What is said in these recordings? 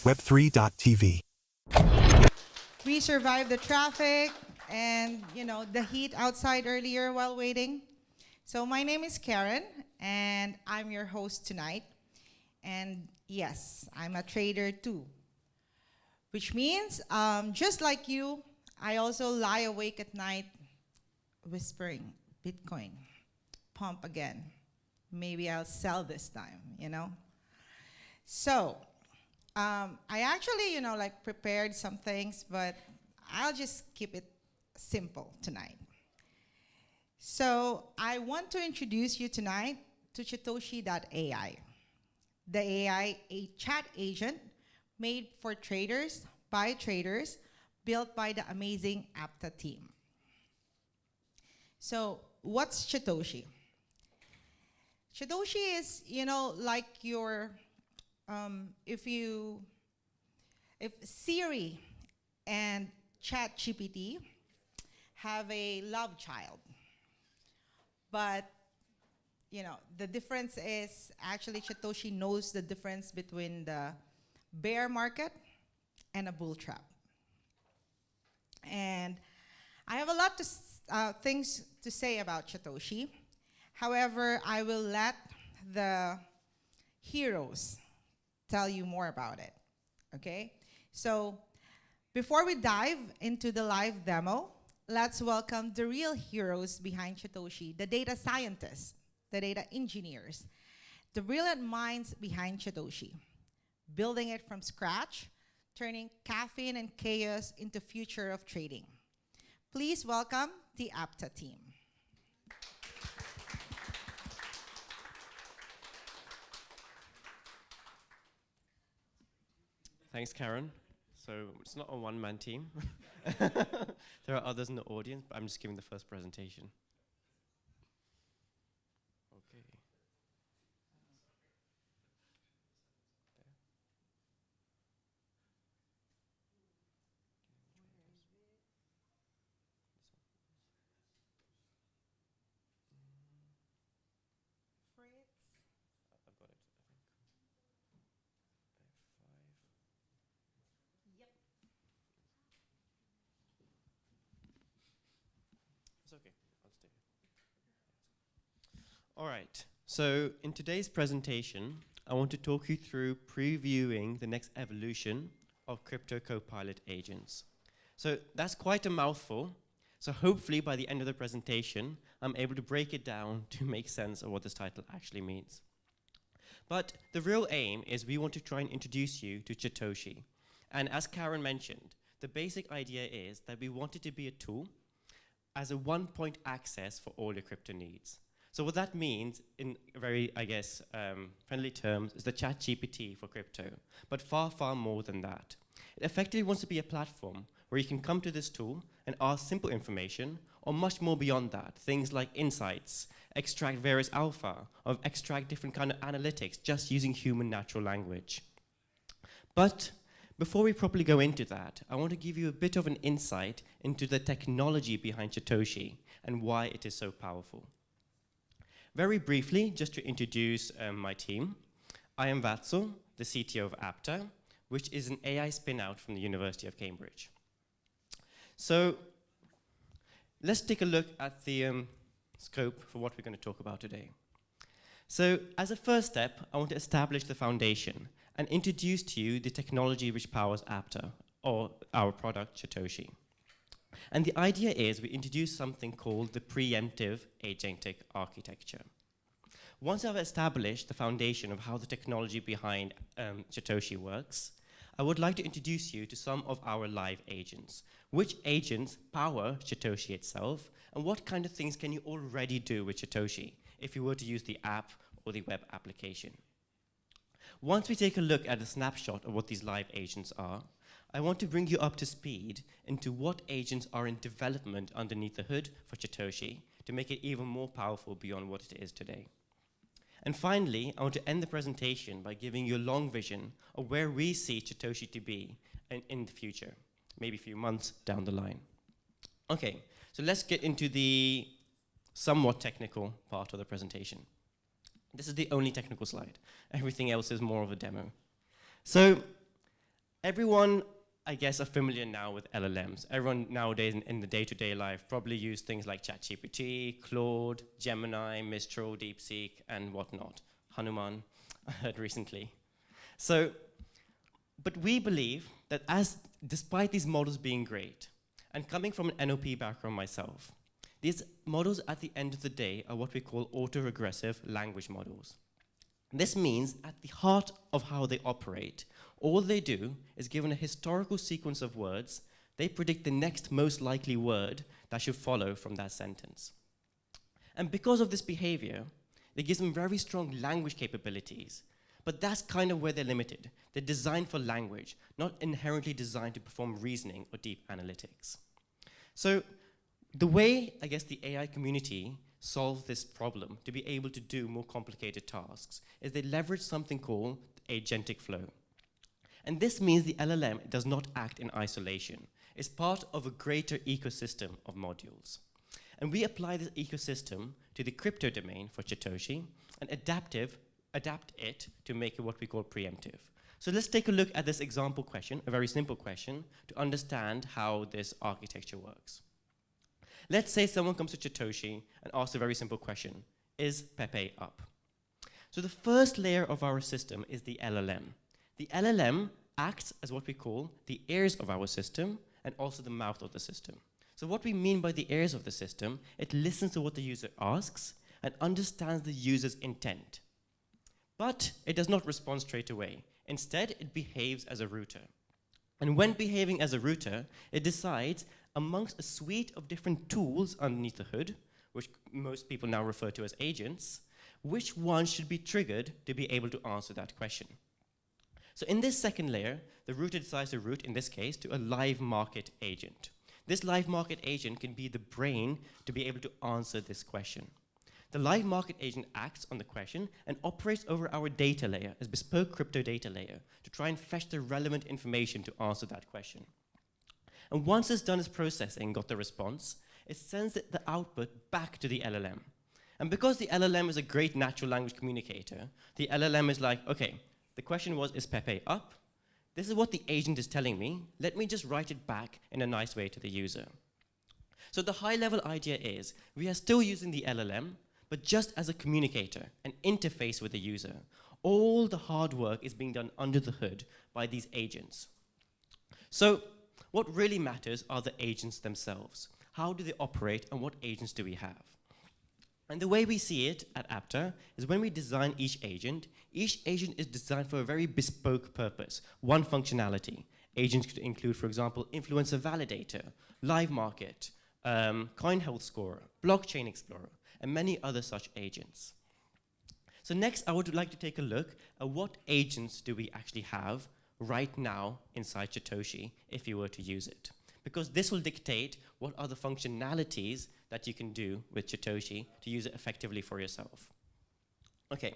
Web3 TV. We survived the traffic and, the heat outside earlier while waiting. So my name is Karen, and I'm your host tonight. And yes, I'm a trader too, which means just like you, I also lie awake at night whispering, Bitcoin, pump again. Maybe I'll sell this time, So I actually, prepared some things, but I'll just keep it simple tonight. So I want to introduce you tonight to Chatoshi.ai. The AI, a chat agent made for traders, by traders, built by the amazing Apta team. So what's Chatoshi? Chatoshi is, like your, if Siri and ChatGPT have a love child, but the difference is actually Chatoshi knows the difference between the bear market and a bull trap. And I have a lot of things to say about Chatoshi. However, I will let the heroes tell you more about it, okay? So before we dive into the live demo, let's welcome the real heroes behind Chatoshi, the data scientists, the data engineers, the brilliant minds behind Chatoshi, building it from scratch, turning caffeine and chaos into future of trading. Please welcome the Apta team. Thanks, Karen. So it's not a one-man team. There are others in the audience, but I'm just giving the first presentation. Okay. I've got it, I think. It's okay, I'll stay. All right, so in today's presentation, I want to talk you through previewing the next evolution of crypto copilot agents. So that's quite a mouthful. So hopefully by the end of the presentation, I'm able to break it down to make sense of what this title actually means. But the real aim is we want to try and introduce you to Chatoshi. And as Karen mentioned, the basic idea is that we want it to be a tool as a one-point access for all your crypto needs. So what that means, in very, friendly terms, is the ChatGPT for crypto, but far, far more than that. It effectively wants to be a platform where you can come to this tool and ask simple information, or much more beyond that, things like insights, extract various alpha, or extract different kind of analytics, just using human natural language. But before we properly go into that, I want to give you a bit of an insight into the technology behind Chatoshi and why it is so powerful. Very briefly, just to introduce my team, I am Vatsal, the CTO of Apta, which is an AI spin-out from the University of Cambridge. So let's take a look at the scope for what we're going to talk about today. So as a first step, I want to establish the foundation and introduce to you the technology which powers Apta, or our product, Chatoshi. And the idea is we introduce something called the preemptive agentic architecture. Once I've established the foundation of how the technology behind Chatoshi works, I would like to introduce you to some of our live agents. Which agents power Chatoshi itself, and what kind of things can you already do with Chatoshi if you were to use the app or the web application? Once we take a look at a snapshot of what these live agents are, I want to bring you up to speed into what agents are in development underneath the hood for Chatoshi to make it even more powerful beyond what it is today. And finally, I want to end the presentation by giving you a long vision of where we see Chatoshi to be in the future, maybe a few months down the line. Okay, so let's get into the somewhat technical part of the presentation. This is the only technical slide. Everything else is more of a demo. So Everyone, I guess, are familiar now with LLMs. Everyone nowadays in the day-to-day life probably use things like ChatGPT, Claude, Gemini, Mistral, DeepSeek, and whatnot. Hanuman, I heard recently. So, but we believe that despite these models being great, and coming from an NLP background myself, these models at the end of the day are what we call autoregressive language models. This means at the heart of how they operate, all they do is given a historical sequence of words, they predict the next most likely word that should follow from that sentence. And because of this behavior, it gives them very strong language capabilities. But that's kind of where they're limited. They're designed for language, not inherently designed to perform reasoning or deep analytics. So the way, I guess, the AI community solve this problem to be able to do more complicated tasks is they leverage something called agentic flow. And this means the LLM does not act in isolation. It's part of a greater ecosystem of modules. And we apply this ecosystem to the crypto domain for Chatoshi and adapt it to make it what we call preemptive. So let's take a look at this example question, a very simple question, to understand how this architecture works. Let's say someone comes to Chatoshi and asks a very simple question: is Pepe up? So the first layer of our system is the LLM. The LLM acts as what we call the ears of our system and also the mouth of the system. So what we mean by the ears of the system, it listens to what the user asks and understands the user's intent. But it does not respond straight away. Instead, it behaves as a router. And when behaving as a router, it decides amongst a suite of different tools underneath the hood, which most people now refer to as agents, which one should be triggered to be able to answer that question. So in this second layer, the router decides to route, in this case, to a live market agent. This live market agent can be the brain to be able to answer this question. The live market agent acts on the question and operates over our data layer, as bespoke crypto data layer, to try and fetch the relevant information to answer that question. And once it's done its processing, got the response, it sends the output back to the LLM. And because the LLM is a great natural language communicator, the LLM is like, okay, the question was, is Pepe up? This is what the agent is telling me. Let me just write it back in a nice way to the user. So the high-level idea is, we are still using the LLM, but just as a communicator, an interface with the user. All the hard work is being done under the hood by these agents. So what really matters are the agents themselves. How do they operate and what agents do we have? And the way we see it at Apta is when we design each agent is designed for a very bespoke purpose, one functionality. Agents could include, for example, influencer validator, live market, coin health scorer, blockchain explorer, and many other such agents. So next, I would like to take a look at what agents do we actually have right now inside Chatoshi if you were to use it. Because this will dictate what are the functionalities that you can do with Chatoshi to use it effectively for yourself. Okay,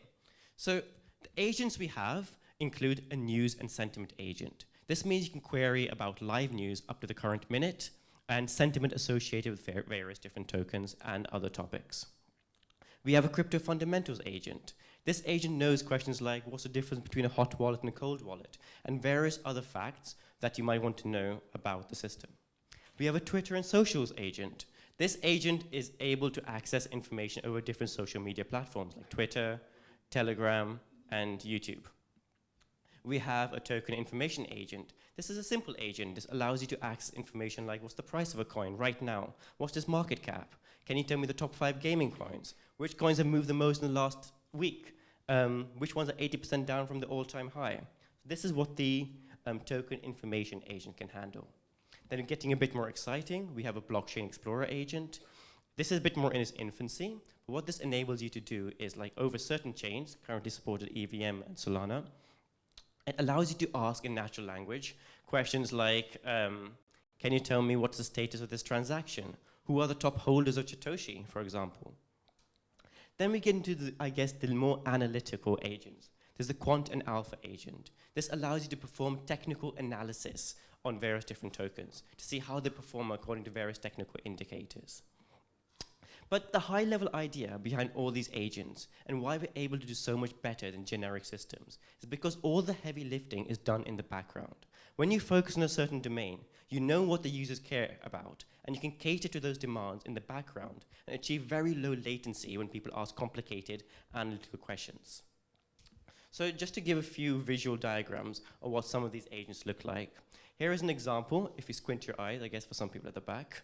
so the agents we have include a news and sentiment agent. This means you can query about live news up to the current minute and sentiment associated with various different tokens and other topics. We have a crypto fundamentals agent. This agent knows questions like what's the difference between a hot wallet and a cold wallet, and various other facts that you might want to know about the system. We have a Twitter and socials agent. This agent is able to access information over different social media platforms like Twitter, Telegram, and YouTube. We have a token information agent. This is a simple agent. This allows you to access information like what's the price of a coin right now? What's this market cap? Can you tell me the top 5 gaming coins? Which coins have moved the most in the last week? Which ones are 80% down from the all-time high? This is what the token information agent can handle. Then getting a bit more exciting, we have a blockchain explorer agent. This is a bit more in its infancy, but what this enables you to do is like over certain chains, currently supported EVM and Solana, it allows you to ask in natural language questions like, can you tell me what's the status of this transaction? Who are the top holders of Chatoshi, for example? Then we get into, the more analytical agents. There's the quant and alpha agent. This allows you to perform technical analysis on various different tokens to see how they perform according to various technical indicators. But the high-level idea behind all these agents and why we're able to do so much better than generic systems is because all the heavy lifting is done in the background. When you focus on a certain domain, you know what the users care about, and you can cater to those demands in the background and achieve very low latency when people ask complicated analytical questions. So just to give a few visual diagrams of what some of these agents look like. Here is an example, if you squint your eyes, I guess for some people at the back,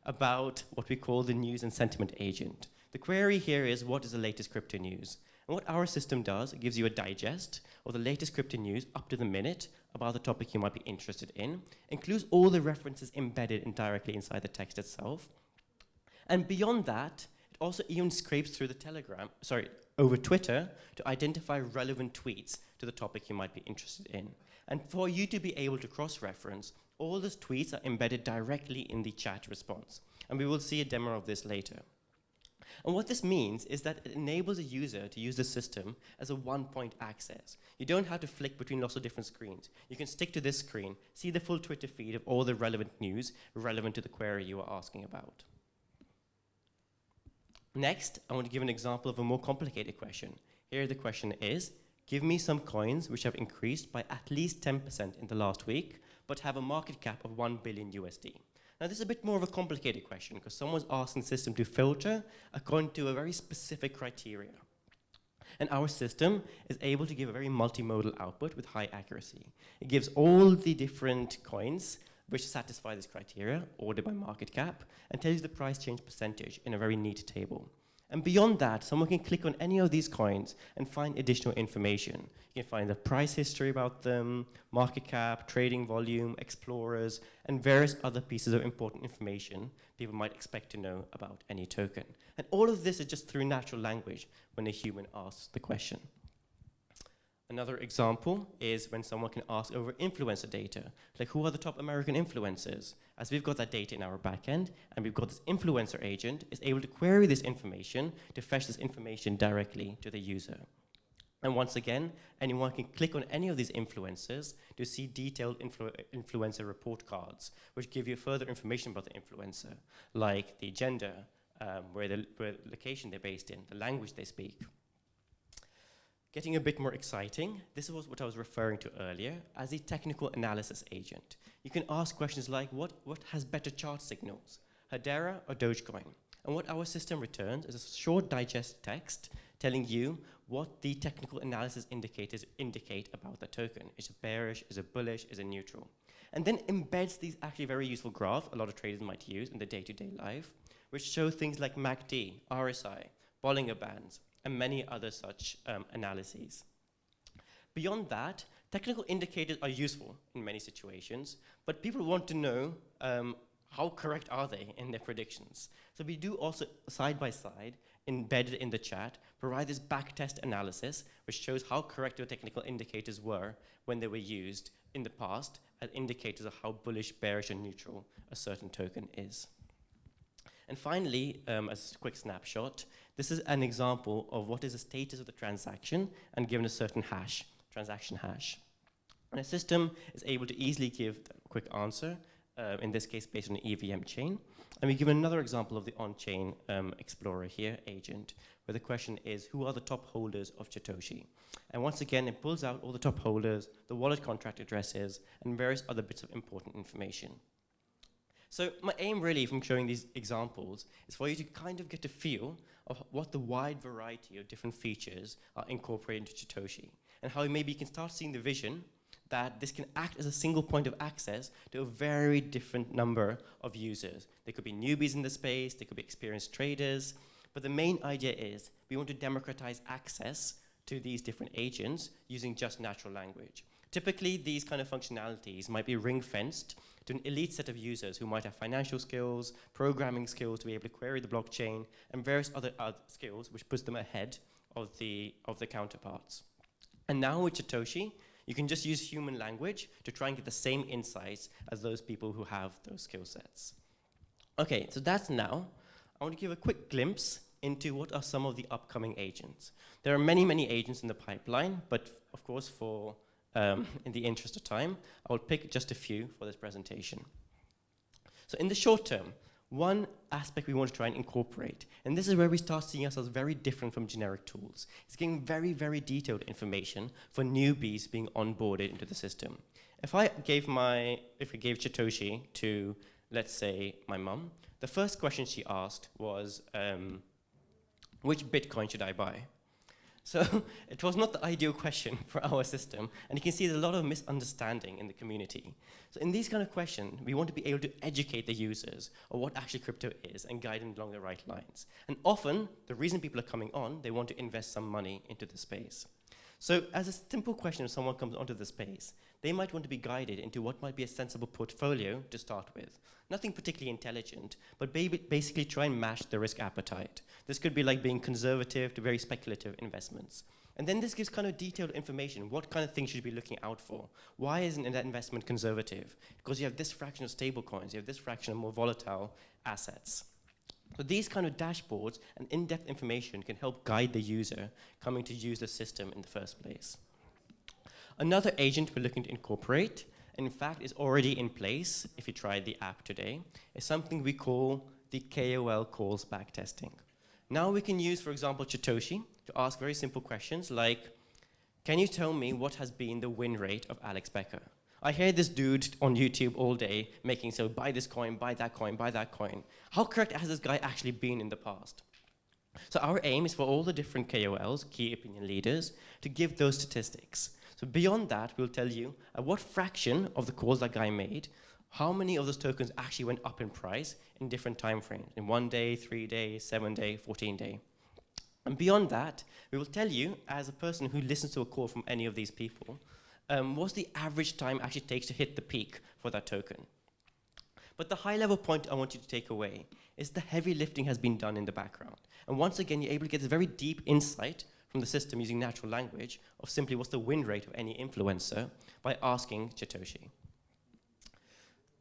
about what we call the news and sentiment agent. The query here is, what is the latest crypto news? And what our system does, it gives you a digest of the latest crypto news up to the minute about the topic you might be interested in, includes all the references embedded directly inside the text itself. And beyond that, it also even scrapes through over Twitter to identify relevant tweets to the topic you might be interested in. And for you to be able to cross-reference, all those tweets are embedded directly in the chat response. And we will see a demo of this later. And what this means is that it enables a user to use the system as a one-point access. You don't have to flick between lots of different screens. You can stick to this screen, see the full Twitter feed of all the relevant news relevant to the query you are asking about. Next, I want to give an example of a more complicated question. Here the question is, give me some coins which have increased by at least 10% in the last week, but have a market cap of 1 billion USD. Now, this is a bit more of a complicated question because someone's asking the system to filter according to a very specific criteria. And our system is able to give a very multimodal output with high accuracy. It gives all the different coins which satisfy this criteria, ordered by market cap, and tells you the price change percentage in a very neat table. And beyond that, someone can click on any of these coins and find additional information. You can find the price history about them, market cap, trading volume, explorers, and various other pieces of important information people might expect to know about any token. And all of this is just through natural language when a human asks the question. Another example is when someone can ask over influencer data, like who are the top American influencers? As we've got that data in our backend, and we've got this influencer agent is able to query this information to fetch this information directly to the user. And once again, anyone can click on any of these influencers to see detailed influencer report cards, which give you further information about the influencer, like the gender, where the location they're based in, the language they speak. Getting a bit more exciting, this was what I was referring to earlier as a technical analysis agent. You can ask questions like, what has better chart signals, Hedera or Dogecoin? And what our system returns is a short digest text telling you what the technical analysis indicators indicate about the token. Is it bearish, is it bullish, is it neutral? And then embeds these actually very useful graphs a lot of traders might use in their day-to-day life, which show things like MACD, RSI, Bollinger Bands, and many other such analyses. Beyond that, technical indicators are useful in many situations, but people want to know how correct are they in their predictions. So we do also, side by side, embedded in the chat, provide this backtest analysis, which shows how correct your technical indicators were when they were used in the past as indicators of how bullish, bearish, and neutral a certain token is. And finally, as a quick snapshot, this is an example of what is the status of the transaction and given a certain hash, transaction hash. And a system is able to easily give a quick answer, in this case based on an EVM chain. And we give another example of the on-chain explorer here, agent, where the question is, who are the top holders of Chatoshi? And once again, it pulls out all the top holders, the wallet contract addresses, and various other bits of important information. So my aim really from showing these examples is for you to kind of get a feel of what the wide variety of different features are incorporated into Chatoshi, and how maybe you can start seeing the vision that this can act as a single point of access to a very different number of users. They could be newbies in the space, they could be experienced traders, but the main idea is we want to democratize access to these different agents using just natural language. Typically, these kind of functionalities might be ring-fenced to an elite set of users who might have financial skills, programming skills to be able to query the blockchain, and various other skills which puts them ahead of the counterparts. And now with Chatoshi, you can just use human language to try and get the same insights as those people who have those skill sets. Okay, so that's now. I want to give a quick glimpse into what are some of the upcoming agents. There are many, many agents in the pipeline, but of course for in the interest of time, I will pick just a few for this presentation. So in the short term, one aspect we want to try and incorporate, and this is where we start seeing ourselves very different from generic tools. It's giving very, very detailed information for newbies being onboarded into the system. If we gave Chatoshi to, let's say, my mum, the first question she asked was, which Bitcoin should I buy? So it was not the ideal question for our system, and you can see there's a lot of misunderstanding in the community. So in these kind of questions, we want to be able to educate the users of what actually crypto is and guide them along the right lines. And often, the reason people are coming on, they want to invest some money into the space. So as a simple question, if someone comes onto the space, they might want to be guided into what might be a sensible portfolio to start with. Nothing particularly intelligent, but basically try and match the risk appetite. This could be like being conservative to very speculative investments. And then this gives kind of detailed information. What kind of things should you be looking out for? Why isn't that investment conservative? Because you have this fraction of stable coins, you have this fraction of more volatile assets. So these kind of dashboards and in-depth information can help guide the user coming to use the system in the first place. Another agent we're looking to incorporate, and in fact is already in place if you try the app today, is something we call the KOL calls backtesting. Now we can use, for example, Chatoshi to ask very simple questions like, can you tell me what has been the win rate of Alex Becker? I hear this dude on YouTube all day making, so buy this coin, buy that coin, buy that coin. How correct has this guy actually been in the past? So our aim is for all the different KOLs, key opinion leaders, to give those statistics. So beyond that, we'll tell you what fraction of the calls that guy made, how many of those tokens actually went up in price in different time frames, in 1 day, 3 days, 7 day, 14 day. And beyond that, we will tell you, as a person who listens to a call from any of these people, what's the average time actually takes to hit the peak for that token. But the high-level point I want you to take away is the heavy lifting has been done in the background. And once again, you're able to get this very deep insight from the system using natural language of simply what's the win rate of any influencer by asking Chatoshi.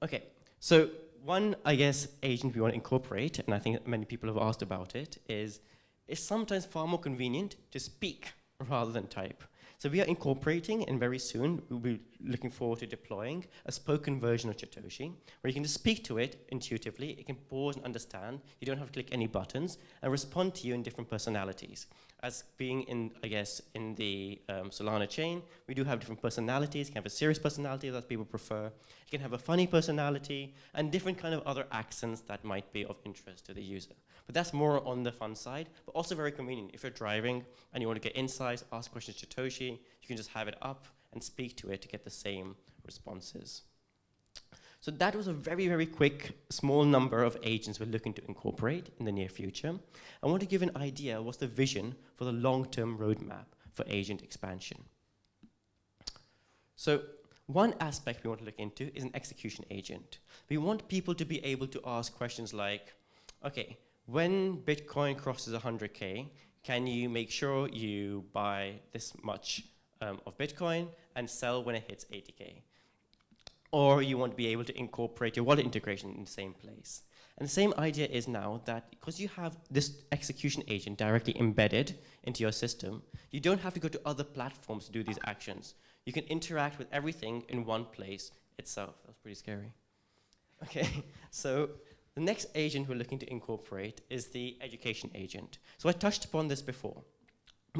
Okay, so one, I guess, agent we want to incorporate, and I think many people have asked about it, is it's sometimes far more convenient to speak rather than type. So we are incorporating, and very soon we'll be looking forward to deploying a spoken version of Chatoshi, where you can just speak to it intuitively, it can pause and understand, you don't have to click any buttons, and respond to you in different personalities. As being in, I guess, in the Solana chain, we do have different personalities. You can have a serious personality that people prefer. You can have a funny personality, and different kind of other accents that might be of interest to the user. But that's more on the fun side, but also very convenient. If you're driving and you want to get insights, ask questions to Chatoshi, you can just have it up and speak to it to get the same responses. So that was a very, very quick, small number of agents we're looking to incorporate in the near future. I want to give an idea of what's the vision for the long-term roadmap for agent expansion. So one aspect we want to look into is an execution agent. We want people to be able to ask questions like, okay, when Bitcoin crosses 100K, can you make sure you buy this much of Bitcoin and sell when it hits 80K? Or you want to be able to incorporate your wallet integration in the same place. And the same idea is now that because you have this execution agent directly embedded into your system, you don't have to go to other platforms to do these actions. You can interact with everything in one place itself. That's pretty scary. Okay, so the next agent we're looking to incorporate is the education agent. So I touched upon this before.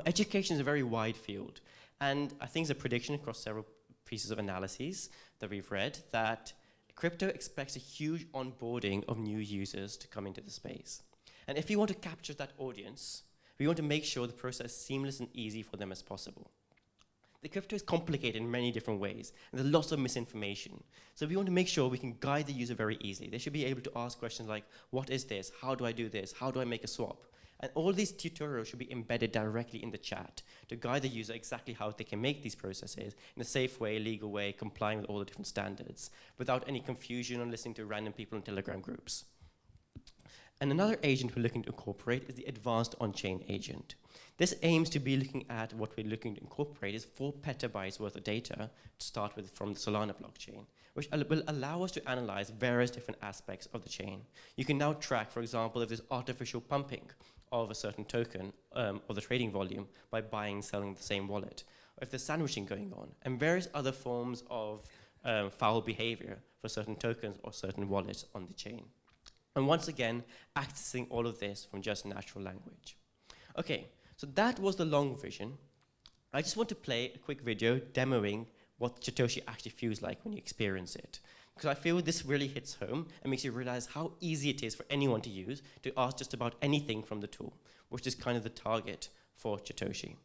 Education is a very wide field, and I think it's a prediction across several pieces of analyses that we've read that crypto expects a huge onboarding of new users to come into the space. And if we want to capture that audience, we want to make sure the process is seamless and easy for them as possible. The crypto is complicated in many different ways, and there's lots of misinformation. So we want to make sure we can guide the user very easily. They should be able to ask questions like, what is this? How do I do this? How do I make a swap? And all these tutorials should be embedded directly in the chat to guide the user exactly how they can make these processes in a safe way, legal way, complying with all the different standards, without any confusion or listening to random people in Telegram groups. And another agent we're looking to incorporate is the advanced on-chain agent. This aims to be looking at what we're looking to incorporate is 4 petabytes worth of data to start with from the Solana blockchain, which will allow us to analyze various different aspects of the chain. You can now track, for example, if there's artificial pumping of a certain token or the trading volume by buying and selling the same wallet, or if there's sandwiching going on, and various other forms of foul behavior for certain tokens or certain wallets on the chain. And once again, accessing all of this from just natural language. Okay, so that was the long vision. I just want to play a quick video demoing what Chatoshi actually feels like when you experience it. Because I feel this really hits home and makes you realize how easy it is for anyone to use to ask just about anything from the tool, which is kind of the target for Chatoshi.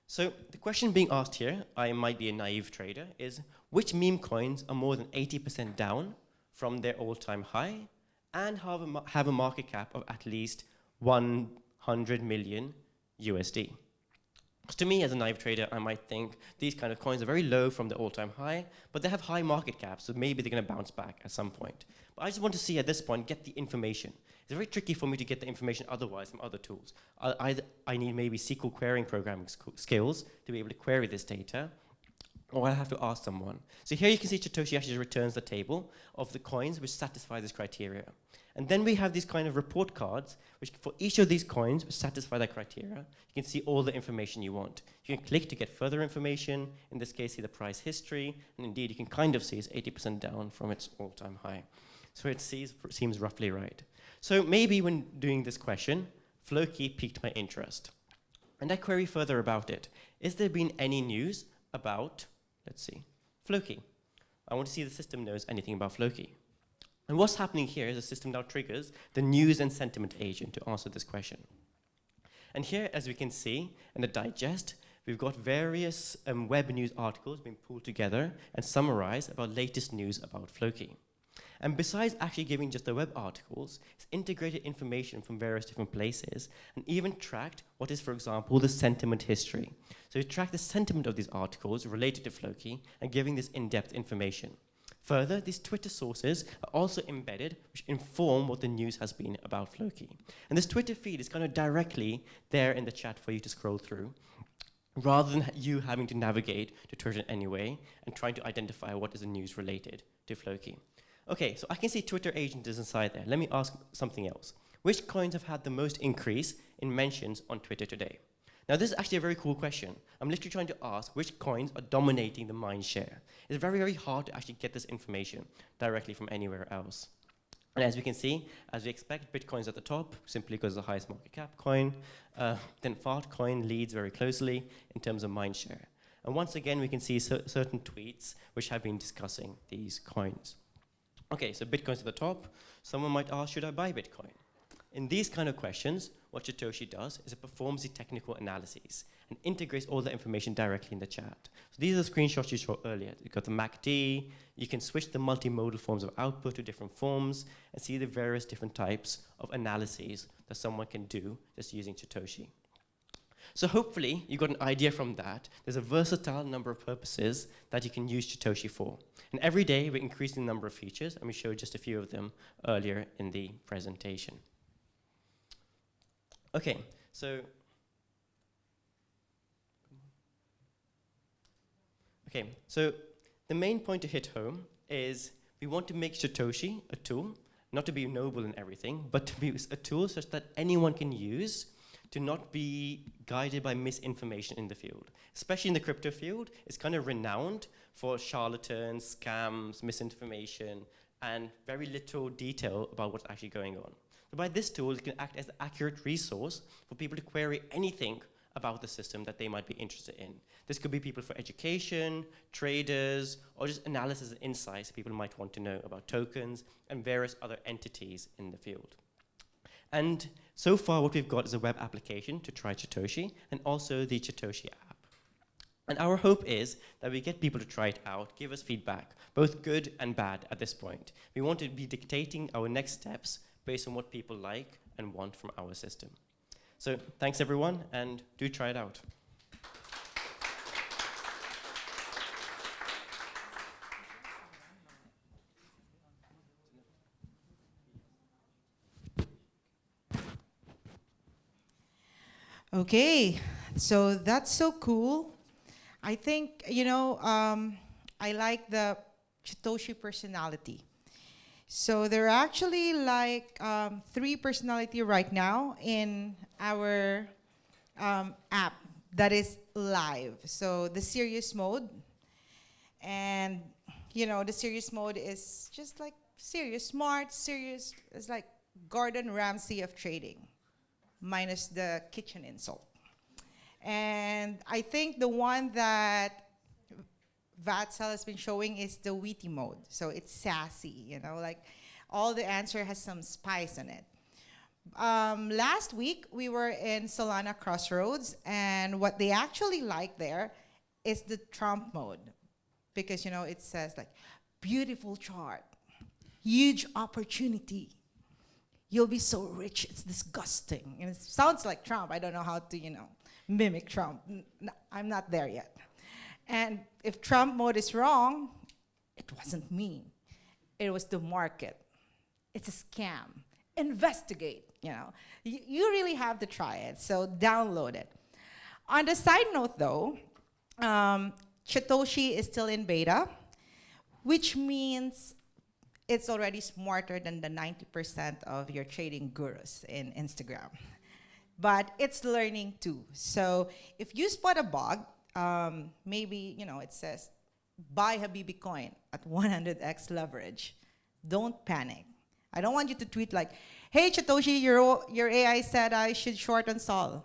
So the question being asked here, I might be a naive trader, is which meme coins are more than 80% down from their all-time high and have a market cap of at least 100 million USD? To me, as a naive trader, I might think these kind of coins are very low from the all-time high, but they have high market caps, so maybe they're going to bounce back at some point. But I just want to see at this point, get the information. It's very tricky for me to get the information otherwise from other tools. I need maybe SQL querying programming skills to be able to query this data, or I have to ask someone. So here you can see Chatoshi actually returns the table of the coins which satisfy this criteria. And then we have these kind of report cards, which for each of these coins which satisfy that criteria, you can see all the information you want. You can click to get further information, in this case, see the price history, and indeed you can kind of see it's 80% down from its all-time high. So it seems roughly right. So maybe when doing this question, Floki piqued my interest. And I query further about it. Is there been any news about, let's see, Floki? I want to see if the system knows anything about Floki. And what's happening here is the system now triggers the news and sentiment agent to answer this question. And here, as we can see in the digest, we've got various web news articles being pulled together and summarized about latest news about Floki. And besides actually giving just the web articles, it's integrated information from various different places and even tracked what is, for example, the sentiment history. So it tracked the sentiment of these articles related to Floki and giving this in-depth information. Further, these Twitter sources are also embedded, which inform what the news has been about Floki. And this Twitter feed is kind of directly there in the chat for you to scroll through, rather than you having to navigate to Twitter anyway and trying to identify what is the news related to Floki. Okay, so I can see Twitter agent is inside there. Let me ask something else. Which coins have had the most increase in mentions on Twitter today? Now, this is actually a very cool question. I'm literally trying to ask which coins are dominating the mind share. It's very, very hard to actually get this information directly from anywhere else. And as we can see, as we expect, Bitcoin's at the top, simply because it's the highest market cap coin. Then Fartcoin leads very closely in terms of mind share. And once again, we can see certain tweets which have been discussing these coins. Okay, so Bitcoin's at the top. Someone might ask, should I buy Bitcoin? In these kind of questions, what Chatoshi does is it performs the technical analyses and integrates all the information directly in the chat. So these are the screenshots you saw earlier. You've got the MACD, you can switch the multimodal forms of output to different forms and see the various different types of analyses that someone can do just using Chatoshi. So hopefully you got an idea from that. There's a versatile number of purposes that you can use Chatoshi for. And every day we're increasing the number of features, and we showed just a few of them earlier in the presentation. Okay, so the main point to hit home is we want to make Chatoshi a tool, not to be noble in everything, but to be a tool such that anyone can use to not be guided by misinformation in the field. Especially in the crypto field, it's kind of renowned for charlatans, scams, misinformation, and very little detail about what's actually going on. So by this tool, it can act as an accurate resource for people to query anything about the system that they might be interested in. This could be people for education, traders, or just analysis and insights people might want to know about tokens and various other entities in the field. And so far, what we've got is a web application to try Chatoshi and also the Chatoshi app. And our hope is that we get people to try it out, give us feedback, both good and bad at this point. We want to be dictating our next steps based on what people like and want from our system. So thanks everyone, and do try it out. Okay, so that's so cool. I think, I like the Chatoshi personality. So there are actually like 3 personality right now in our app that is live. So the serious mode, and the serious mode is just like serious, smart, serious. It's like Gordon Ramsay of trading, minus the kitchen insult. And I think the one that Vatsal has been showing is the witty mode. So it's sassy, like all the answer has some spice in it. Last week, we were in Solana Crossroads, and what they actually like there is the Trump mode. Because, it says like, beautiful chart, huge opportunity. You'll be so rich, it's disgusting. And it sounds like Trump. I don't know how to, mimic Trump. I'm not there yet. And if Trump mode is wrong, it wasn't me. It was the market. It's a scam. Investigate, You really have to try it, so download it. On the side note, though, Chatoshi is still in beta, which means it's already smarter than the 90% of your trading gurus in Instagram. But it's learning too. So if you spot a bug, maybe, it says, buy Habibi coin at 100x leverage. Don't panic. I don't want you to tweet like, hey, Chatoshi, your AI said I should short on Sol.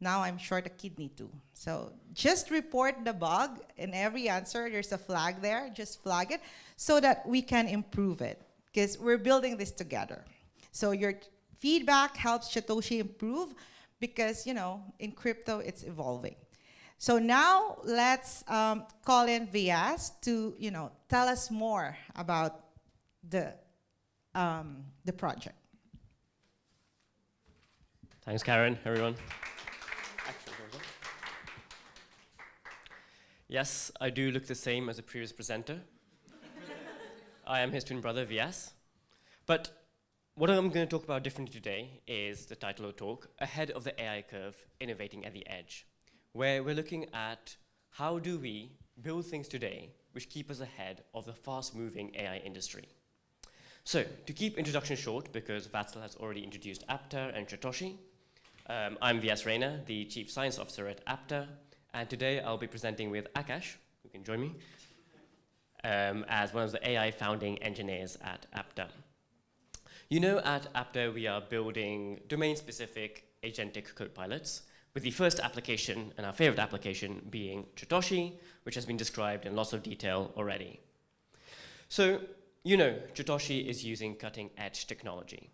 Now I'm short a kidney too. So just report the bug. In every answer, there's a flag there. Just flag it so that we can improve it, because we're building this together. So your feedback helps Chatoshi improve because, in crypto, it's evolving. So now let's call in Vyas to, tell us more about the project. Thanks, Karen, everyone. Yes, I do look the same as the previous presenter. I am his twin brother, Vyas. But what I'm going to talk about differently today is the title of the talk, Ahead of the AI Curve, Innovating at the Edge, where we're looking at how do we build things today which keep us ahead of the fast-moving AI industry. So, to keep introduction short, because Vatsal has already introduced Apta and Chatoshi, I'm Vyas Raina, the Chief Science Officer at Apta, and today I'll be presenting with Akash, who can join me, as one of the AI founding engineers at Apta. At Apta we are building domain-specific agentic copilots, with the first application, and our favorite application, being Chatoshi, which has been described in lots of detail already. So, Chatoshi is using cutting-edge technology.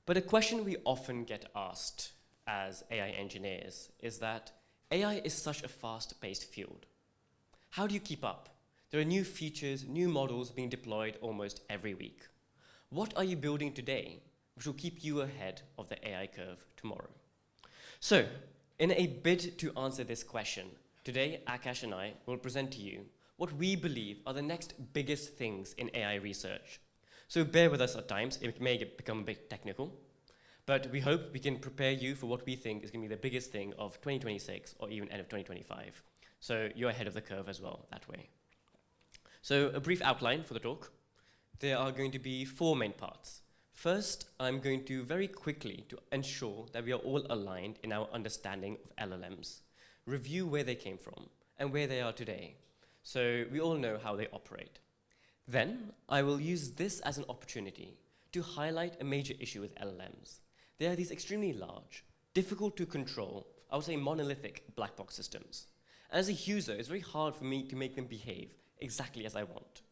But a question we often get asked as AI engineers is that AI is such a fast-paced field. How do you keep up? There are new features, new models being deployed almost every week. What are you building today which will keep you ahead of the AI curve tomorrow? So, in a bid to answer this question, today Akash and I will present to you what we believe are the next biggest things in AI research. So bear with us at times, it may become a bit technical, but we hope we can prepare you for what we think is going to be the biggest thing of 2026 or even end of 2025. So you're ahead of the curve as well that way. So a brief outline for the talk. There are going to be 4 main parts. First, I'm going to very quickly to ensure that we are all aligned in our understanding of LLMs, review where they came from and where they are today, so we all know how they operate. Then, I will use this as an opportunity to highlight a major issue with LLMs. They are these extremely large, difficult to control, I would say monolithic black box systems. As a user, it's very hard for me to make them behave exactly as I want.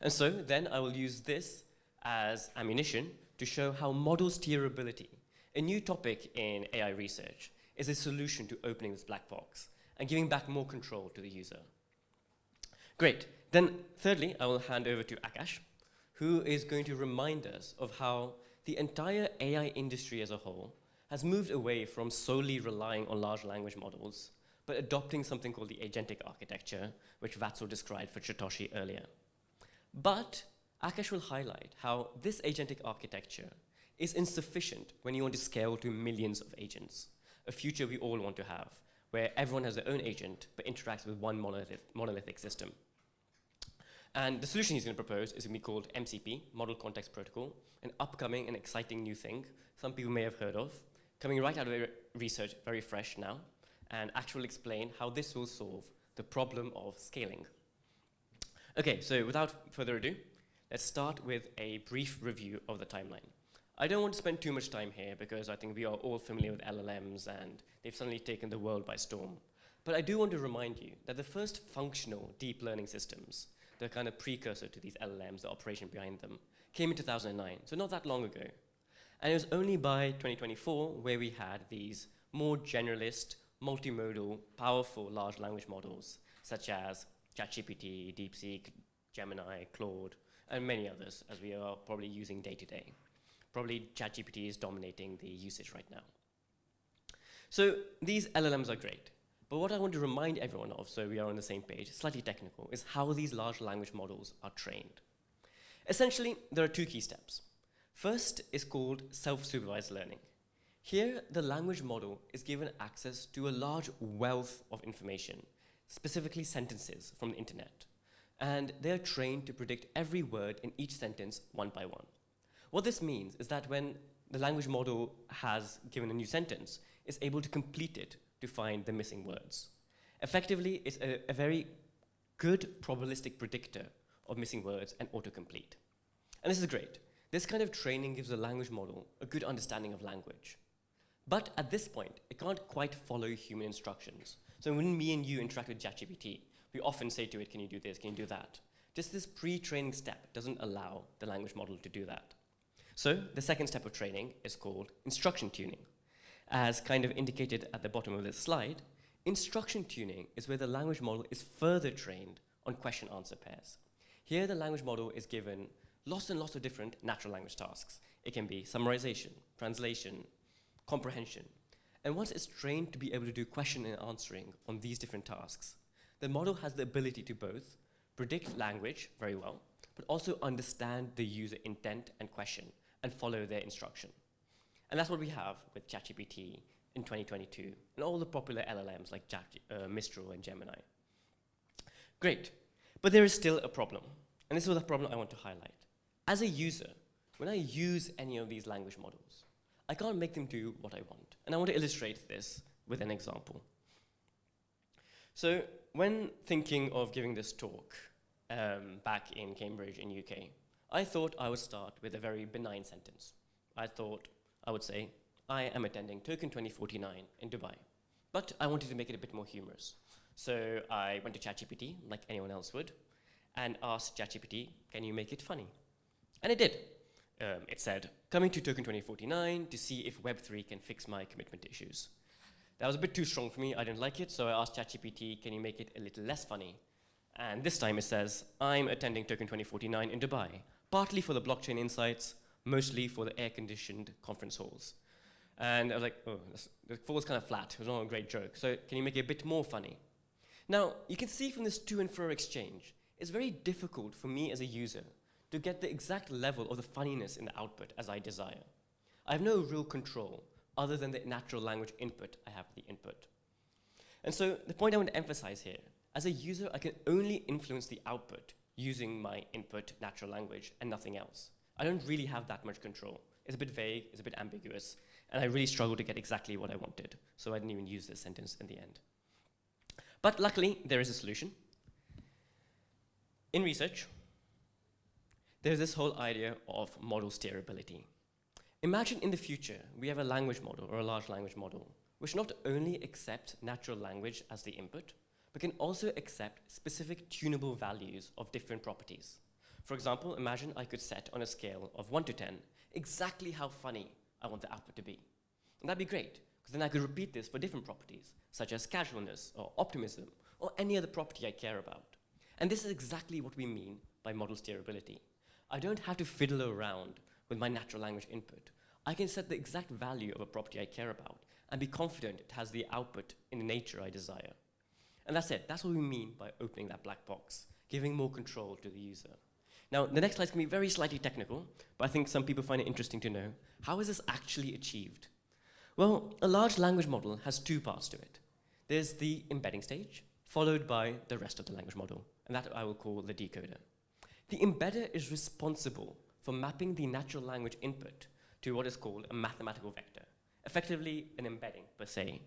And so then I will use this as ammunition to show how model steerability, a new topic in AI research, is a solution to opening this black box and giving back more control to the user. Great. Then thirdly, I will hand over to Akash, who is going to remind us of how the entire AI industry as a whole has moved away from solely relying on large language models, but adopting something called the agentic architecture, which Vatsal described for Chatoshi earlier. But Akash will highlight how this agentic architecture is insufficient when you want to scale to millions of agents, a future we all want to have, where everyone has their own agent but interacts with one monolithic system. And the solution he's going to propose is going to be called MCP, Model Context Protocol, an upcoming and exciting new thing some people may have heard of, coming right out of research, very fresh now, and Akash will explain how this will solve the problem of scaling. Okay, so without further ado, let's start with a brief review of the timeline. I don't want to spend too much time here because I think we are all familiar with LLMs and they've suddenly taken the world by storm. But I do want to remind you that the first functional deep learning systems, the kind of precursor to these LLMs, the operation behind them, came in 2009, so not that long ago. And it was only by 2024 where we had these more generalist, multimodal, powerful large language models, such as ChatGPT, DeepSeek, Gemini, Claude, and many others, as we are probably using day to day. Probably ChatGPT is dominating the usage right now. So these LLMs are great. But what I want to remind everyone of, so we are on the same page, slightly technical, is how these large language models are trained. Essentially, there are two key steps. First is called self-supervised learning. Here, the language model is given access to a large wealth of information, specifically sentences from the internet. And they're trained to predict every word in each sentence one by one. What this means is that when the language model has given a new sentence, it's able to complete it to find the missing words. Effectively, it's a very good probabilistic predictor of missing words and autocomplete. And this is great. This kind of training gives the language model a good understanding of language. But at this point, it can't quite follow human instructions. So when me and you interact with ChatGPT, we often say to it, can you do this, can you do that? Just this pre-training step doesn't allow the language model to do that. So the second step of training is called instruction tuning. As kind of indicated at the bottom of this slide, instruction tuning is where the language model is further trained on question-answer pairs. Here, the language model is given lots and lots of different natural language tasks. It can be summarization, translation, comprehension. And once it's trained to be able to do question and answering on these different tasks, the model has the ability to both predict language very well, but also understand the user intent and question and follow their instruction. And that's what we have with ChatGPT in 2022 and all the popular LLMs like Mistral and Gemini. Great, but there is still a problem. And this is the problem I want to highlight. As a user, when I use any of these language models, I can't make them do what I want. And I want to illustrate this with an example. So when thinking of giving this talk back in Cambridge in UK, I thought I would start with a very benign sentence. I thought I would say, I am attending Token 2049 in Dubai. But I wanted to make it a bit more humorous. So I went to ChatGPT, like anyone else would, and asked ChatGPT, can you make it funny? And it did. It said, coming to Token 2049 to see if Web3 can fix my commitment issues. That was a bit too strong for me, I didn't like it, so I asked ChatGPT, can you make it a little less funny? And this time it says, I'm attending Token 2049 in Dubai, partly for the blockchain insights, mostly for the air-conditioned conference halls. And I was like, oh, the fall was kind of flat, it was not a great joke, so can you make it a bit more funny? Now, you can see from this to and fro exchange, it's very difficult for me as a user to get the exact level of the funniness in the output as I desire. I have no real control other than the natural language input I have the input. And so the point I want to emphasize here, as a user, I can only influence the output using my input natural language and nothing else. I don't really have that much control. It's a bit vague, it's a bit ambiguous, and I really struggled to get exactly what I wanted, so I didn't even use this sentence in the end. But luckily, there is a solution. In research, there's this whole idea of model steerability. Imagine in the future, we have a language model or a large language model, which not only accepts natural language as the input, but can also accept specific tunable values of different properties. For example, imagine I could set on a scale of 1 to 10 exactly how funny I want the output to be. And that'd be great, because then I could repeat this for different properties, such as casualness or optimism, or any other property I care about. And this is exactly what we mean by model steerability. I don't have to fiddle around with my natural language input. I can set the exact value of a property I care about and be confident it has the output in the nature I desire. And that's it. That's what we mean by opening that black box, giving more control to the user. Now, the next slide is going to be very slightly technical, but I think some people find it interesting to know. How is this actually achieved? Well, a large language model has two parts to it. There's the embedding stage, followed by the rest of the language model, and that I will call the decoder. The embedder is responsible for mapping the natural language input to what is called a mathematical vector, effectively an embedding per se,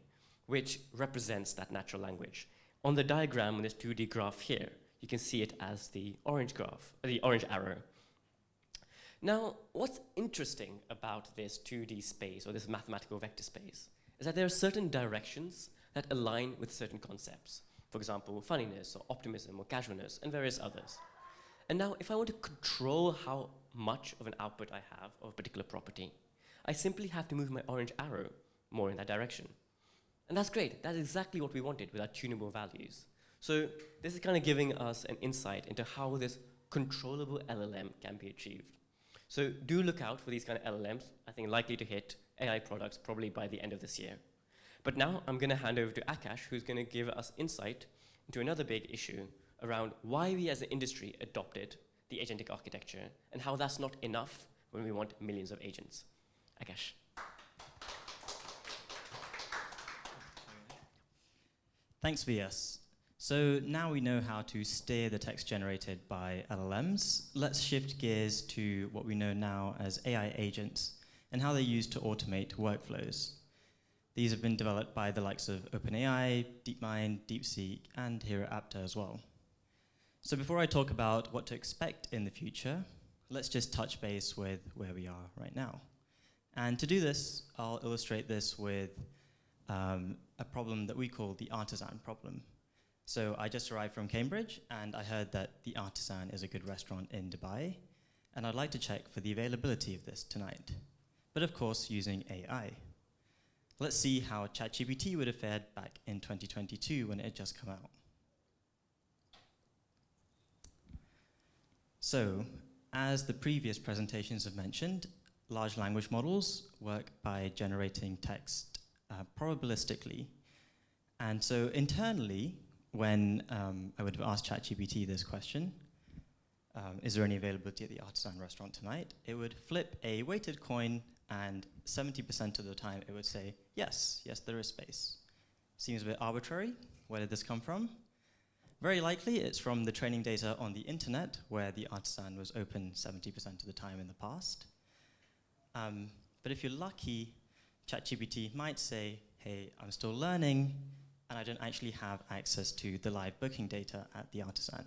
which represents that natural language. On the diagram on this 2D graph here, You can see it as the orange graph, the orange arrow. Now, what's interesting about this 2D space, or this mathematical vector space, is that there are certain directions that align with certain concepts. For example, funniness, or optimism, or casualness, and various others. And now, if I want to control how much of an output I have of a particular property, I simply have to move my orange arrow more in that direction. And that's great. That's exactly what we wanted with our tunable values. So this is kind of giving us an insight into how this controllable LLM can be achieved. So do look out for these kind of LLMs. I think likely to hit AI products probably by the end of this year. But now I'm going to hand over to Akash, who's going to give us insight into another big issue around why we as an industry adopted the agentic architecture and how that's not enough when we want millions of agents. Akash. Thanks, VS. So now we know how to steer the text generated by LLMs. Let's shift gears to what we know now as AI agents and how they're used to automate workflows. These have been developed by the likes of OpenAI, DeepMind, DeepSeek, and here at Apta as well. So before I talk about what to expect in the future, let's just touch base with where we are right now. And to do this, I'll illustrate this with a problem that we call the artisan problem. So I just arrived from Cambridge, and I heard that the Artisan is a good restaurant in Dubai, and I'd like to check for the availability of this tonight, but of course using AI. Let's see how ChatGPT would have fared back in 2022 when it had just come out. So, as the previous presentations have mentioned, large language models work by generating text probabilistically. And so internally, when I would have asked ChatGPT this question, is there any availability at the Artisan restaurant tonight? It would flip a weighted coin, and 70% of the time it would say, yes, there is space. Seems a bit arbitrary. Where did this come from? Very likely it's from the training data on the internet, where the Artisan was open 70% of the time in the past. But if you're lucky, ChatGPT might say, hey, I'm still learning, and I don't actually have access to the live booking data at the Artisan.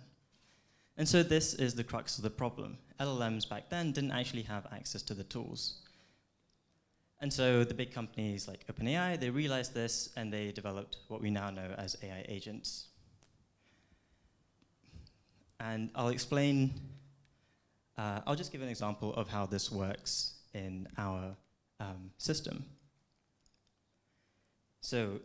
And so this is the crux of the problem. LLMs back then didn't actually have access to the tools. And so the big companies like OpenAI, they realized this, and they developed what we now know as AI agents. And I'll explain, I'll just give an example of how this works in our system. So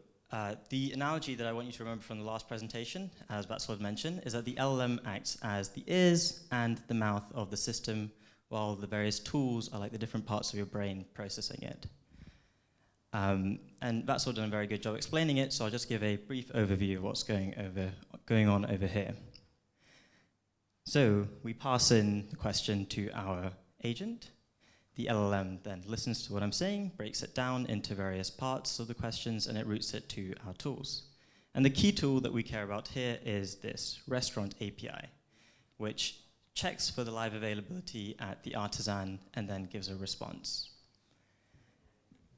the analogy that I want you to remember from the last presentation, as Václav mentioned, is that the LLM acts as the ears and the mouth of the system, while the various tools are like the different parts of your brain processing it. And Václav done a very good job explaining it, so I'll just give a brief overview of what's going on over here. So we pass in the question to our agent. The LLM then listens to what I'm saying, breaks it down into various parts of the questions, and it routes it to our tools. And the key tool that we care about here is this restaurant API, which checks for the live availability at the Artisan and then gives a response.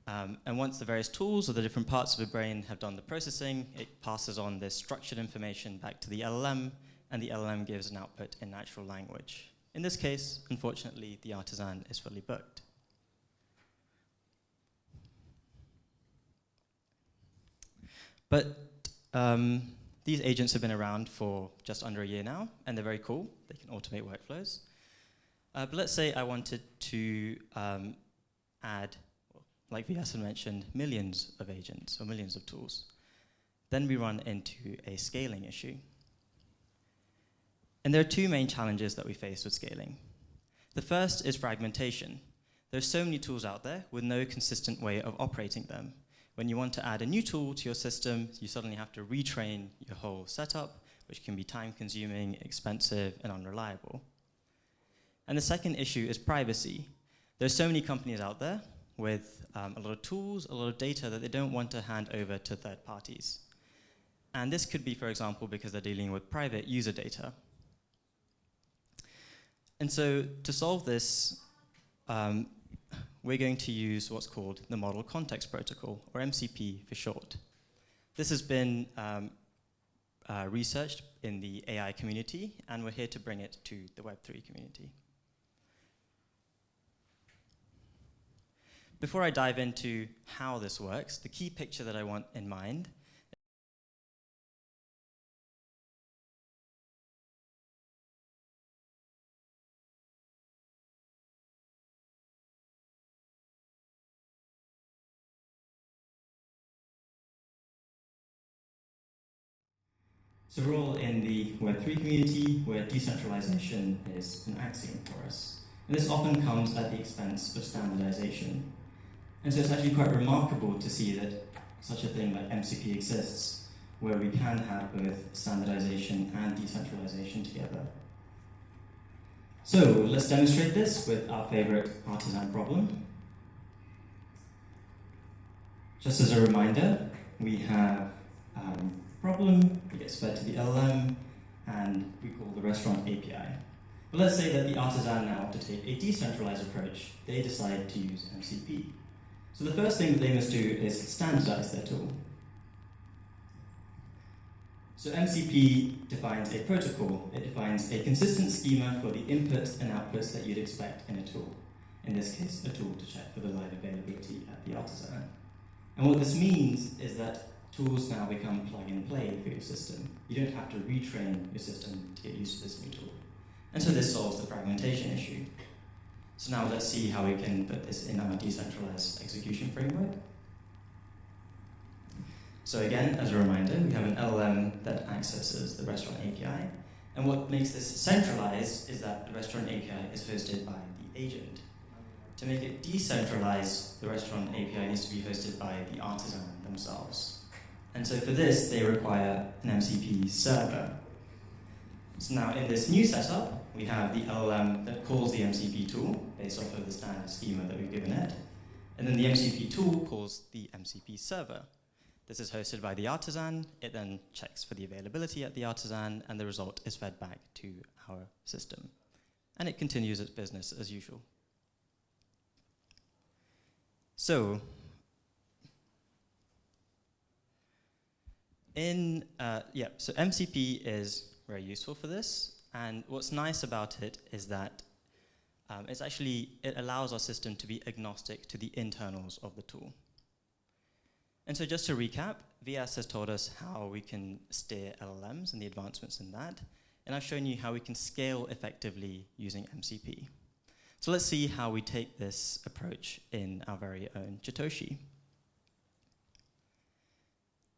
And once the various tools or the different parts of the brain have done the processing, it passes on this structured information back to the LLM, and the LLM gives an output in natural language. In this case, unfortunately, the Artisan is fully booked. But these agents have been around for just under a year now, and they're very cool. They can automate workflows. But let's say I wanted to add, like VS had mentioned, millions of agents or millions of tools. Then we run into a scaling issue. And there are two main challenges that we face with scaling. The first is fragmentation. There's so many tools out there with no consistent way of operating them. When you want to add a new tool to your system, you suddenly have to retrain your whole setup, which can be time-consuming, expensive, and unreliable. And the second issue is privacy. There's so many companies out there with a lot of tools, a lot of data that they don't want to hand over to third parties. And this could be, for example, because they're dealing with private user data. And so to solve this, we're going to use what's called the Model Context Protocol, or MCP for short. This has been researched in the AI community, and we're here to bring it to the Web3 community. Before I dive into how this works, the key picture that I want in mind So we're all in the Web3 community where decentralization is an axiom for us. And this often comes at the expense of standardization. And so it's actually quite remarkable to see that such a thing like MCP exists, where we can have both standardization and decentralization together. So let's demonstrate this with our favorite artisan problem. Just as a reminder, we have problem, it gets fed to the LLM, and we call the restaurant API. But let's say that the artisan now want to take a decentralized approach. They decide to use MCP. So the first thing that they must do is standardize their tool. So MCP defines a protocol. It defines a consistent schema for the inputs and outputs that you'd expect in a tool. In this case, a tool to check for the live availability at the artisan. And what this means is that tools now become plug and play for your system. You don't have to retrain your system to get used to this new tool. And so this solves the fragmentation issue. So now let's see how we can put this in our decentralized execution framework. So again, as a reminder, we have an LLM that accesses the restaurant API. And what makes this centralized is that the restaurant API is hosted by the agent. To make it decentralized, the restaurant API needs to be hosted by the artisan themselves. And so for this, they require an MCP server. So now in this new setup, we have the LLM that calls the MCP tool based off of the standard schema that we've given it. And then the MCP tool calls the MCP server. This is hosted by the artisan. It then checks for the availability at the artisan, and the result is fed back to our system. And it continues its business as usual. So so MCP is very useful for this, and what's nice about it is that it allows our system to be agnostic to the internals of the tool. And so just to recap, VS has told us how we can steer LLMs and the advancements in that, and I've shown you how we can scale effectively using MCP. So let's see how we take this approach in our very own Chatoshi.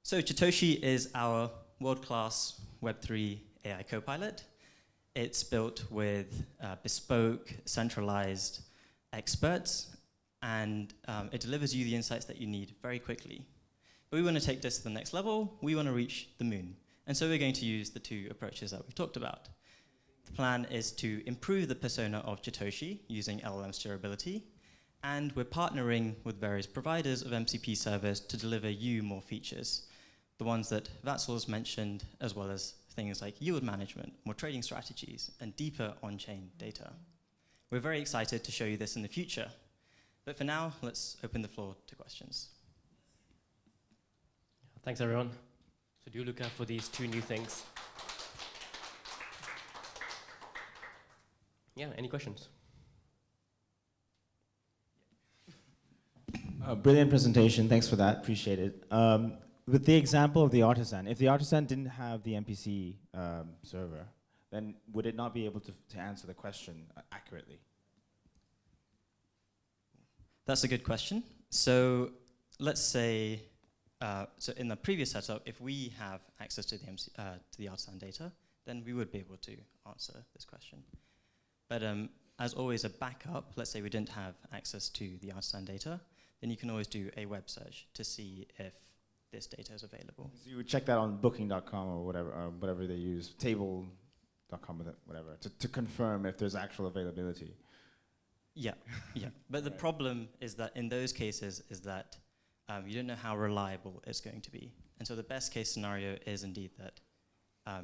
So Chatoshi is our world-class Web3 AI copilot. It's built with bespoke, centralized experts, and it delivers you the insights that you need very quickly. But we want to take this to the next level. We want to reach the moon. And so we're going to use the two approaches that we've talked about. The plan is to improve the persona of Chatoshi using LLM steerability, and we're partnering with various providers of MCP servers to deliver you more features. The ones that Vatsal's mentioned, as well as things like yield management, more trading strategies, and deeper on-chain data. We're very excited to show you this in the future. But for now, let's open the floor to questions. Thanks, everyone. So do look out for these two new things. Yeah, any questions? Brilliant presentation. Thanks for that. Appreciate it. With the example of the artisan, if the artisan didn't have the MPC server, then would it not be able to answer the question accurately? That's a good question. So let's say, so in the previous setup, if we have access to the artisan data, then we would be able to answer this question. But as always, a backup, let's say we didn't have access to the artisan data, then you can always do a web search to see if this data is available. So you would check that on booking.com or whatever they use, table.com, whatever, to confirm if there's actual availability. Yeah, yeah. But the problem is that in those cases is that you don't know how reliable it's going to be. And so the best case scenario is indeed that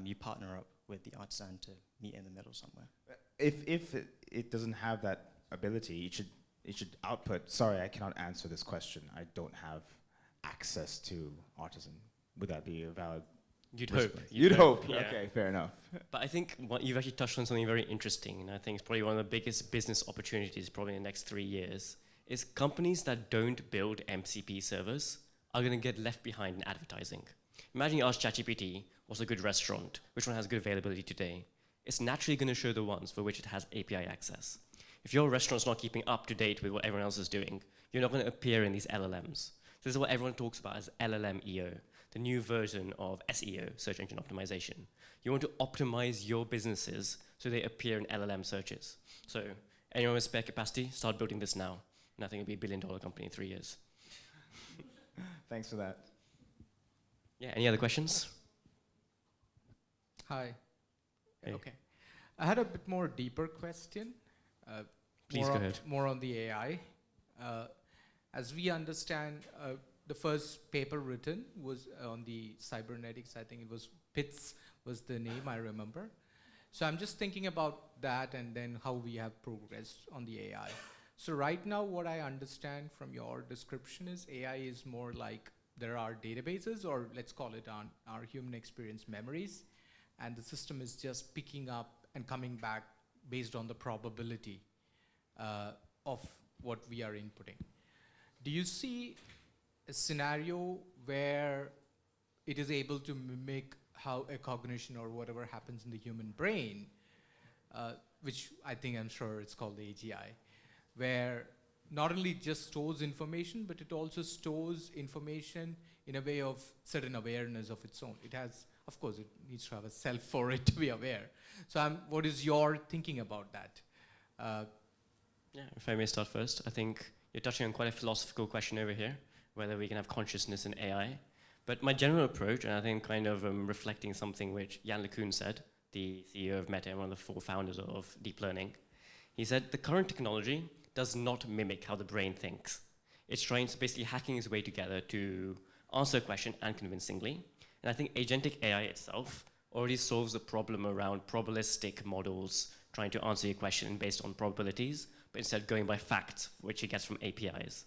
you partner up with the artisan to meet in the middle somewhere. If it doesn't have that ability, it should output, sorry, I cannot answer this question. I don't have access to artisan. Would that be a valid You'd whisper. hope. You'd hope. Yeah. Okay, fair enough. But I think you've actually touched on something very interesting, and I think it's probably one of the biggest business opportunities probably in the next 3 years, is companies that don't build MCP servers are going to get left behind in advertising. Imagine you ask ChatGPT, what's a good restaurant? Which one has good availability today? It's naturally going to show the ones for which it has API access. If your restaurant's not keeping up to date with what everyone else is doing, you're not going to appear in these LLMs. So this is what everyone talks about as LLM-EO, the new version of SEO, search engine optimization. You want to optimize your businesses so they appear in LLM searches. So anyone with spare capacity, start building this now. And I think it'll be $1 billion company in 3 years. Thanks for that. Yeah, any other questions? Hi. Hey. Okay. I had a bit more deeper question. Please go ahead. More on the AI. As we understand, the first paper written was on the cybernetics. I think it was Pitts was the name I remember. So I'm just thinking about that and then how we have progressed on the AI. So right now, what I understand from your description is AI is more like there are databases, or let's call it our human experience memories, and the system is just picking up and coming back based on the probability of what we are inputting. Do you see a scenario where it is able to mimic how a cognition or whatever happens in the human brain, which I'm sure it's called the AGI, where not only just stores information, but it also stores information in a way of certain awareness of its own. It has, of course, it needs to have a self for it to be aware. So what is your thinking about that? Yeah, if I may start first, I think you're touching on quite a philosophical question over here, whether we can have consciousness in AI. But my general approach, and I think kind of reflecting something which Jan LeCun said, the CEO of Meta and one of the 4 founders of deep learning, he said the current technology does not mimic how the brain thinks. It's trying to basically hacking its way together to answer a question and convincingly. And I think agentic AI itself already solves the problem around probabilistic models trying to answer your question based on probabilities, but instead going by facts, which it gets from APIs.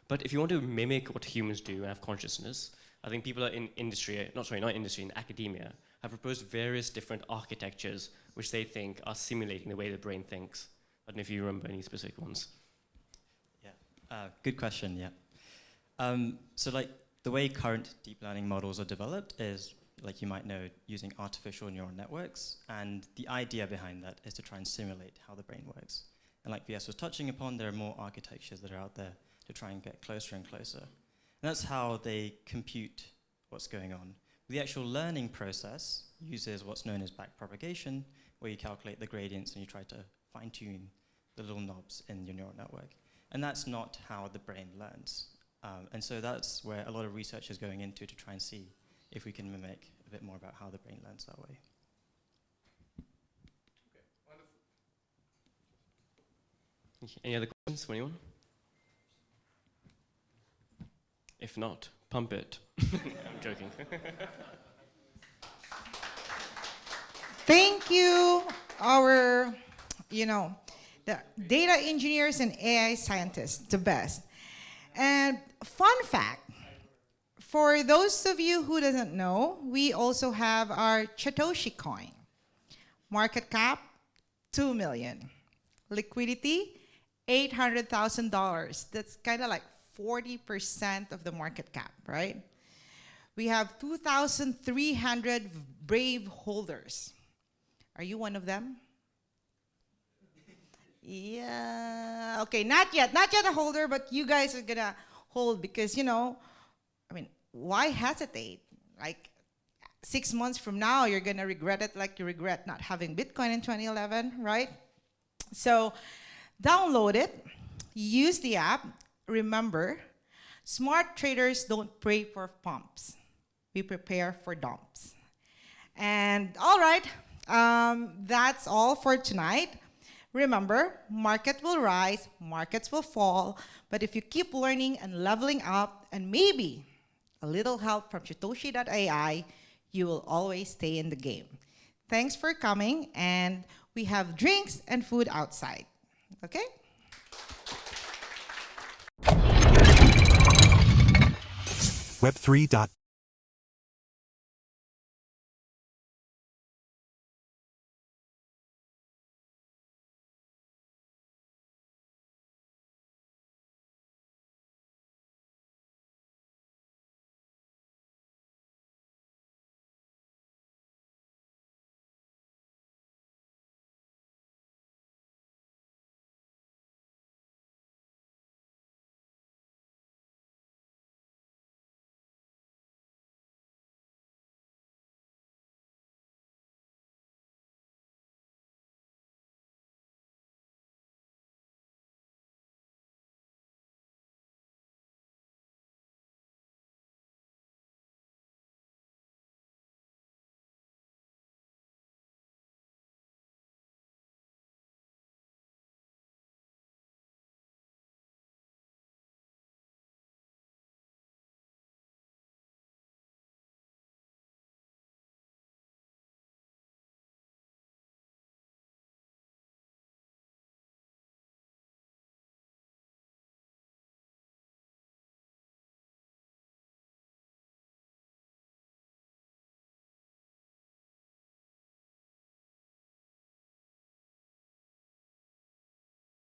But if you want to mimic what humans do and have consciousness, I think people in industry, in academia, have proposed various different architectures which they think are simulating the way the brain thinks. I don't know if you remember any specific ones. Yeah, good question, yeah. So like the way current deep learning models are developed is, like you might know, using artificial neural networks. And the idea behind that is to try and simulate how the brain works. And like VS was touching upon, there are more architectures that are out there to try and get closer and closer. And that's how they compute what's going on. The actual learning process uses what's known as backpropagation, where you calculate the gradients and you try to fine-tune the little knobs in your neural network. And that's not how the brain learns. And so that's where a lot of research is going into to try and see if we can mimic a bit more about how the brain learns that way. Okay, wonderful. Any other questions from anyone? If not, pump it. I'm joking. Thank you, our, the data engineers and AI scientists, the best. And fun fact, for those of you who doesn't know, we also have our Chatoshi coin. Market cap, $2 million. Liquidity, $800,000. That's kind of like 40% of the market cap, right? We have 2,300 brave holders. Are you one of them? Yeah, okay, not yet a holder, but you guys are gonna hold because, why hesitate? Like 6 months from now, you're gonna regret it like you regret not having Bitcoin in 2011, right? So download it, use the app. Remember, smart traders don't pray for pumps. We prepare for dumps. And all right, that's all for tonight. Remember, market will rise, markets will fall, but if you keep learning and leveling up, and maybe a little help from Chatoshi.ai, you will always stay in the game. Thanks for coming, and we have drinks and food outside. Okay? Web3.